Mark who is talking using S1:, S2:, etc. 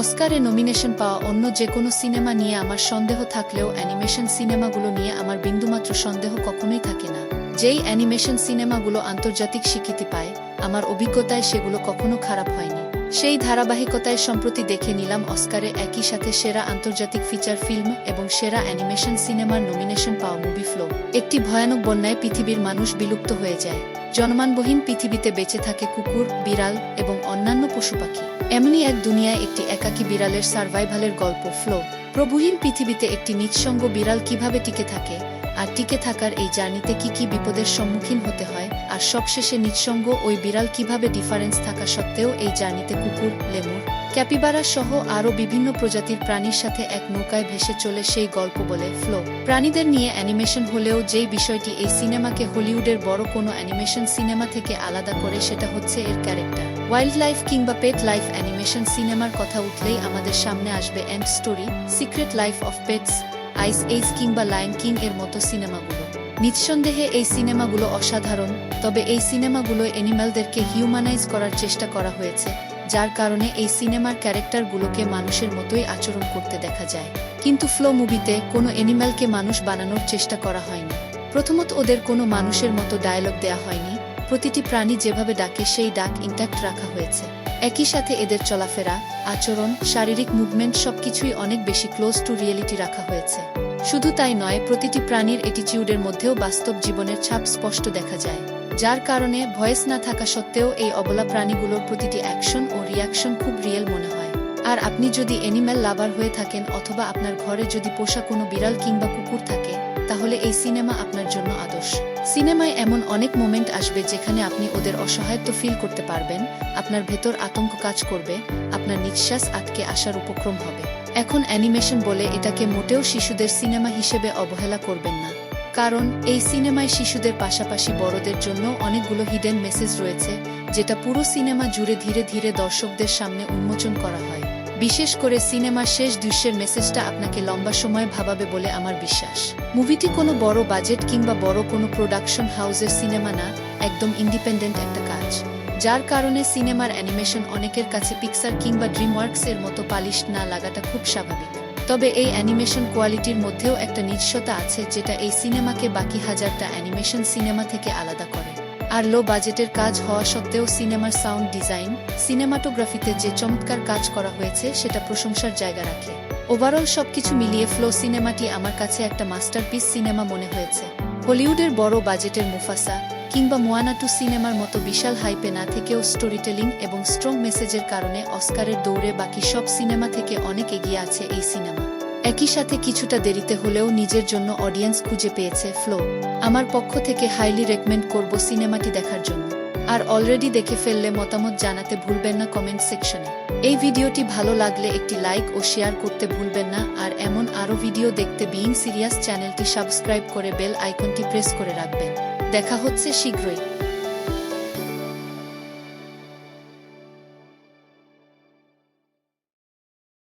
S1: অস্কারে nomination পাওয়া অন্য যে কোনো সিনেমা নিয়ে আমার সন্দেহ থাকলেও অ্যানিমেশন সিনেমাগুলো নিয়ে আমার বিন্দুমাত্র সন্দেহ কখনোই থাকে না। যেই অ্যানিমেশন সিনেমাগুলো আন্তর্জাতিক স্বীকৃতি পায়, আমার অভিজ্ঞতায় সেগুলো কখনো খারাপ হয়নি। সেই ধারাবাহিকতায় সম্প্রতি দেখে নিলাম অস্কারে একই সাথে সেরা আন্তর্জাতিক ফিচার ফিল্ম এবং সেরা অ্যানিমেশন সিনেমার নমিনেশন পাওয়া মুভি ফ্লো। একটি ভয়ানক বন্যায় পৃথিবীর মানুষ বিলুপ্ত হয়ে যায়। জনমানবহীন পৃথিবীতে বেঁচে থাকে কুকুর, বিড়াল এবং অন্যান্য পশু পাখি। এমনই এক দুনিয়ায় একটি একাকী বিড়ালের সার্ভাইভালের গল্প ফ্লো। প্রভুহীন পৃথিবীতে একটি নিঃসঙ্গ বিড়াল কিভাবে টিকে থাকে, আর টিকে থাকার এই জার্নিতে কি কি বিপদের সম্মুখীন হতে হয়, আর সবশেষে নিঃসঙ্গ ওই বিড়াল কিভাবে ডিফারেন্স থাকা সত্ত্বেও এই জার্নিতে কুকুর, লেমুর, ক্যাপিবারা সহ আরও বিভিন্ন প্রজাতির প্রাণীর সাথে এক নৌকায় ভেসে চলে সেই গল্প বলে ফ্লো। প্রাণীদের নিয়ে অ্যানিমেশন হলেও যেই বিষয়টি এই সিনেমাকে হলিউডের বড় কোনো অ্যানিমেশন সিনেমা থেকে আলাদা করে সেটা হচ্ছে এর ক্যারেক্টার। ওয়াইল্ড লাইফ কিংবা পেট লাইফ অ্যানিমেশন সিনেমার কথা উঠলেই আমাদের সামনে আসবে and story, Secret Life of Pets, Ice Age কিংবা লায়ন কিং এর মতো সিনেমাগুলো। নিঃসন্দেহে এই সিনেমাগুলো অসাধারণ, তবে এই সিনেমাগুলো অ্যানিমালদেরকে হিউম্যানাইজ করার চেষ্টা করা হয়েছে, যার কারণে এই সিনেমার ক্যারেক্টারগুলোকে মানুষের মতোই আচরণ করতে দেখা যায়। কিন্তু ফ্লো মুভিতে কোনো অ্যানিমালকে মানুষ বানানোর চেষ্টা করা হয়নি। প্রথমত ওদের কোনো মানুষের মতো ডায়লগ দেয়া হয়নি, প্রতিটি প্রাণী যেভাবে ডাকে সেই ডাক ইন্ট্যাক্ট রাখা হয়েছে। একই সাথে এদের চলাফেরা, আচরণ, শারীরিক মুভমেন্ট সবকিছুই অনেক বেশি ক্লোজ টু রিয়েলিটি রাখা হয়েছে। শুধু তাই নয়, প্রতিটি প্রাণীর অ্যাটিটিউডের মধ্যেও বাস্তব জীবনের ছাপ স্পষ্ট দেখা যায়, যার কারণে ভয়েস না থাকা সত্ত্বেও এই অবলা প্রাণীগুলোর প্রতিটি অ্যাকশন ও রিয়াকশন খুব রিয়েল মনে হয়। আর আপনি যদি অ্যানিম্যাল লাভার হয়ে থাকেন অথবা আপনার ঘরে যদি পোষা কোনো বিড়াল কিংবা কুকুর থাকে, তাহলে এই সিনেমা আপনার জন্য আদর্শ। সিনেমায় এমন অনেক মোমেন্ট আসবে যেখানে আপনি ওদের অসহায়ত্ব ফিল করতে পারবেন, আপনার ভেতর আতঙ্ক কাজ করবে, আপনার নিঃশ্বাস আটকে আসার উপক্রম হবে। এখন অ্যানিমেশন বলে এটাকে মোটেও শিশুদের সিনেমা হিসেবে অবহেলা করবেন না, কারণ এই সিনেমায় শিশুদের পাশাপাশি বড়দের জন্য অনেকগুলো হিডেন মেসেজ রয়েছে, যেটা পুরো সিনেমা জুড়ে ধীরে ধীরে দর্শকদের সামনে উন্মোচন করা হয়। বিশেষ করে সিনেমার শেষ দৃশ্যের মেসেজটা আপনাকে লম্বা সময় ভাবাবে বলে আমার বিশ্বাস। মুভিটি কোনো বড় বাজেট কিংবা বড় কোনো প্রোডাকশন হাউসের সিনেমা না, একদম ইন্ডিপেন্ডেন্ট একটা কাজ, যার কারণে সিনেমার অ্যানিমেশন অনেকের কাছে পিক্সার কিংবা ড্রিমওয়ার্কস এর মতো পালিশড না লাগাটা খুব স্বাভাবিক। তবে এই অ্যানিমেশন কোয়ালিটির মধ্যেও একটা নিজস্বতা আছে, যেটা এই সিনেমাকে বাকি হাজারটা অ্যানিমেশন সিনেমা থেকে আলাদা করে। আর লো বাজেটের কাজ হওয়া সত্ত্বেও সিনেমার সাউন্ড ডিজাইন, সিনেমাটোগ্রাফিতে যে চমৎকার কাজ করা হয়েছে সেটা প্রশংসার জায়গা রাখে। ওভারঅল সবকিছু মিলিয়ে ফ্লো সিনেমাটি আমার কাছে একটা মাস্টারপিস সিনেমা মনে হয়েছে। হলিউডের বড় বাজেটের মুফাসা কিংবা মোয়ানা 2 সিনেমার মতো বিশাল হাইপে না থেকেও স্টোরিটেলিং এবং স্ট্রং মেসেজের কারণে অস্কারের দৌড়ে বাকি সব সিনেমা থেকে অনেক এগিয়ে আছে এই সিনেমা। একই সাথে কিছুটা দেরিতে হলেও নিজের জন্য অডিয়েন্স খুঁজে পেয়েছে ফ্লো। আমার পক্ষ থেকে হাইলি রেকমেন্ড করব সিনেমাটি দেখার জন্য। আর অলরেডি দেখে ফেললে মতামত জানাতে ভুলবেন না কমেন্ট সেকশনে। এই ভিডিওটি ভালো লাগলে একটি লাইক ও শেয়ার করতে ভুলবেন না। আর এমন আরও ভিডিও দেখতে বিইং সিরিয়াস চ্যানেলটি সাবস্ক্রাইব করে বেল আইকনটি প্রেস করে রাখবেন। দেখা হচ্ছে শীঘ্রই।